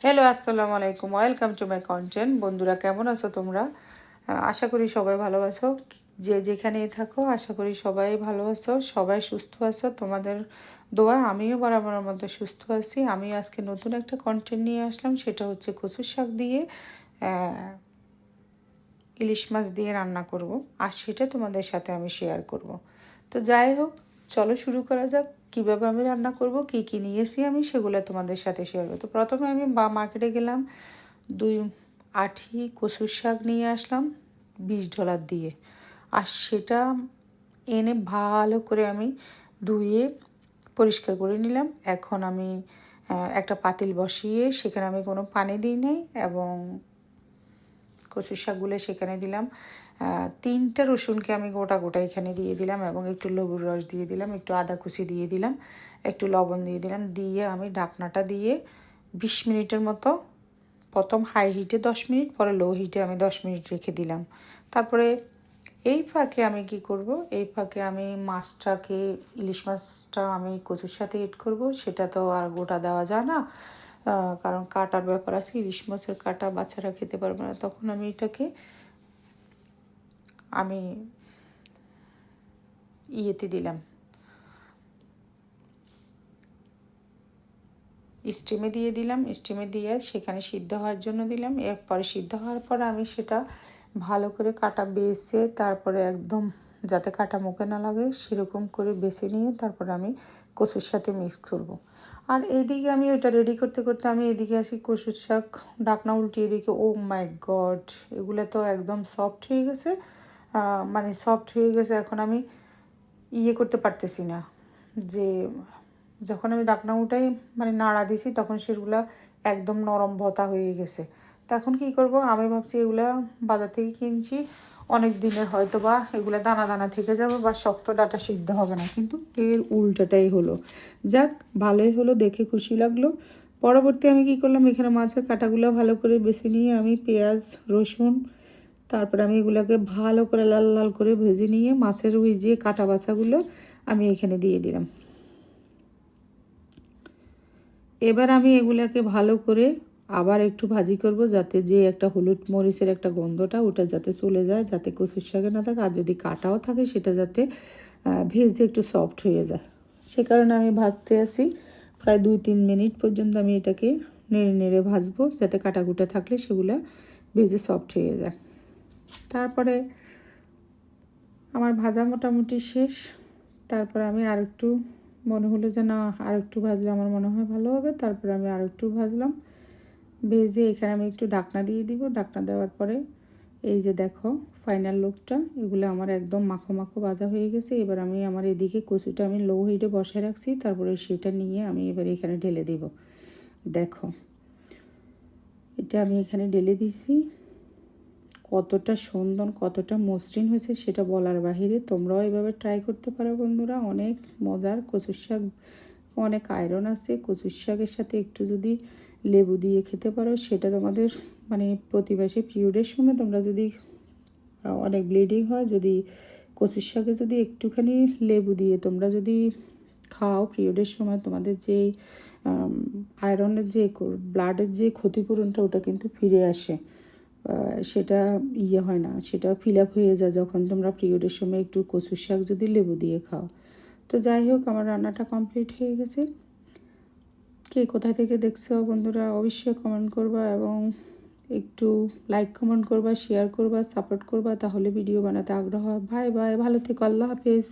Hello, আসসালামু আলাইকুম, welcome to my content. বন্ধুরা, কেমন আছো তোমরা? আশা করি সবাই ভালো আছো। যে যেখানেই থাকো, আশা করি সবাই ভালো আছো, সবাই সুস্থ আছো। তোমাদের দোয়া আমিও বরাবরের মধ্যে সুস্থ আছি। আমি আজকে নতুন একটা কন্টেন্ট নিয়ে আসলাম, সেটা হচ্ছে কচুর শাক দিয়ে ইলিশ মাছ দিয়ে রান্না করব, আর সেটা তোমাদের সাথে আমি শেয়ার করব। তো যাই হোক, চলো শুরু করা যাক। কীভাবে আমি রান্না করব, কী কী নিয়েছি আমি সেগুলো তোমাদের সাথে শেয়ার করব। তো প্রথমে আমি মার্কেটে গেলাম, 2 আঁটি কচুর শাক নিয়ে আসলাম 20 ডলার দিয়ে। আর সেটা এনে ভালো করে আমি ধুয়ে পরিষ্কার করে নিলাম। এখন আমি একটা পাতিল বসিয়ে সেখানে আমি কোনো পানি দিই নাই, এবং কচুর শাকগুলো সেখানে দিলাম। 3টা রসুনকে আমি গোটা গোটা এখানে দিয়ে দিলাম, এবং একটু লেবুর রস দিয়ে দিলাম, একটু আদা কুচি দিয়ে দিলাম, একটু লবণ দিয়ে দিলাম। দিয়ে আমি ঢাকনাটা দিয়ে 20 মিনিটের মতো, প্রথম হাই হিটে 10 মিনিট, পরে লো হিটে আমি 10 মিনিট রেখে দিলাম। তারপরে এই ফাঁকে আমি কি করব, এই ফাঁকে আমি মাছটাকে, ইলিশ মাছটা আমি কচুর সাথে এড করব। সেটা তো আর গোটা দেওয়া যায় না, কারণ কাটার ব্যাপার আছে। ইলিশ মাছের কাটা বাচ্চারা খেতে পারবে না। তখন আমি এটাকে ইয়েতে দিলাম, স্টিমে দিয়ে দিলাম। স্টিমে দিয়ে সেখানে সিদ্ধ হওয়ার জন্য দিলাম। এরপরে সিদ্ধ হওয়ার পর আমি সেটা ভালো করে কাটা বেছে, তারপরে একদম যাতে কাটা মুখে না লাগে সেরকম করে বেছে নিয়ে তারপরে আমি কচুর সাথে মিক্স করব। আর এইদিকে আমি ওটা রেডি করতে করতে আমি এদিকে আসি কচুর শাক ঢাকনা উল্টিয়ে দিকে। ও মাই গড, এগুলো তো একদম সফট হয়ে গেছে, মানে সফট হয়ে গেছে। এখন আমি করতে পারতেছি না, যে যখন আমি ঢাকনা উঠাই মানে নাড়া দিছি তখন সেগুলো একদম নরম ভতা হয়ে গেছে। তো এখন কী করব, আমি ভাবছি এগুলা বাজার থেকে কিনছি অনেক দিনের, হয়তো বা এগুলো দানা দানা থেকে যাবে বা শক্ত ডাটা সিদ্ধ হবে না, কিন্তু এর উল্টাটাই হলো। যাক, ভালোই হলো, দেখে খুশি লাগলো। পরবর্তী আমি কি করলাম, এখানে মাছের কাঁটাগুলো ভালো করে বেছে নিয়ে আমি পেঁয়াজ, রসুন, তারপরে আমি এগুলোকে ভালো করে লাল লাল করে ভেজে নিয়ে মাছের ওই যে কাটা বাছাগুলো আমি এখানে দিয়ে দিলাম। এবার আমি এগুলাকে ভালো করে আবার একটু ভাজি করব, যাতে যে একটা হলুদ মরিচের একটা গন্ধটা ওটা যাতে চলে যায়, যাতে কচুর শাকে না থাকে। আর যদি কাটাও থাকে সেটা যাতে ভেজে একটু সফট হয়ে যায়, সে কারণে আমি ভাজতে আসি। প্রায় 2-3 মিনিট পর্যন্ত আমি এটাকে নেড়ে নেড়ে ভাজবো, যাতে কাটাকুটা থাকলে সেগুলো ভেজে সফট হয়ে যায়। তারপরে আমার ভাজা মোটামুটি শেষ। তারপরে আমি আরেকটু মনে হলো যে না, আরেকটু ভাজলে আমার মনে হয় ভালো হবে। তারপরে আমি আরেকটু ভাজলাম, ভেজে এখানে আমি একটু ঢাকনা দিয়ে দিব। ঢাকনা দেওয়ার পরে এই যে দেখো ফাইনাল লুকটা, এগুলো আমার একদম মাখো মাখো ভাজা হয়ে গেছে। এবার আমি আমার এদিকে কচুটা আমি লো হিটে বসায় রাখছি, তারপরে সেটা নিয়ে আমি এবার এখানে ঢেলে দিব। দেখো, এটা আমি এখানে ঢেলে দিয়েছি। কতটা সুন্দর, কতটা মসৃণ হয়েছে সেটা বলার বাহিরে। তোমরাও এভাবে ট্রাই করতে পারো বন্ধুরা, অনেক মজার। কচুর শাক অনেক আয়রন আছে। কচুর শাকের সাথে একটু যদি লেবু দিয়ে খেতে পারো, সেটা তোমাদের মানে প্রতিবাসী পিরিয়ডের সময় তোমরা যদি অনেক ব্লিডিং হয়, যদি কচুর শাকে যদি একটুখানি লেবু দিয়ে তোমরা যদি খাও পিরিয়ডের সময়, তোমাদের যে আয়রনের যে ব্লাডের যে ক্ষতিপূরণটা ওটা কিন্তু ফিরে আসে। সেটা হয় না, সেটা ফিল আপ হয়ে যায় যখন তোমরা পিরিয়ডের সময় একটু কচুর শাক যদি লেবু দিয়ে খাও। তো যাই হোক, আমার রান্নাটা কমপ্লিট হয়ে গেছে। কে কোথায় থেকে দেখছো বন্ধুরা অবশ্যই কমেন্ট করবা, এবং একটু লাইক কমেন্ট করবা, শেয়ার করবা, সাপোর্ট করবা, তাহলে ভিডিও বানাতে আগ্রহ হয়। বাই বাই, ভালো থেকো, আল্লাহ হাফেজ।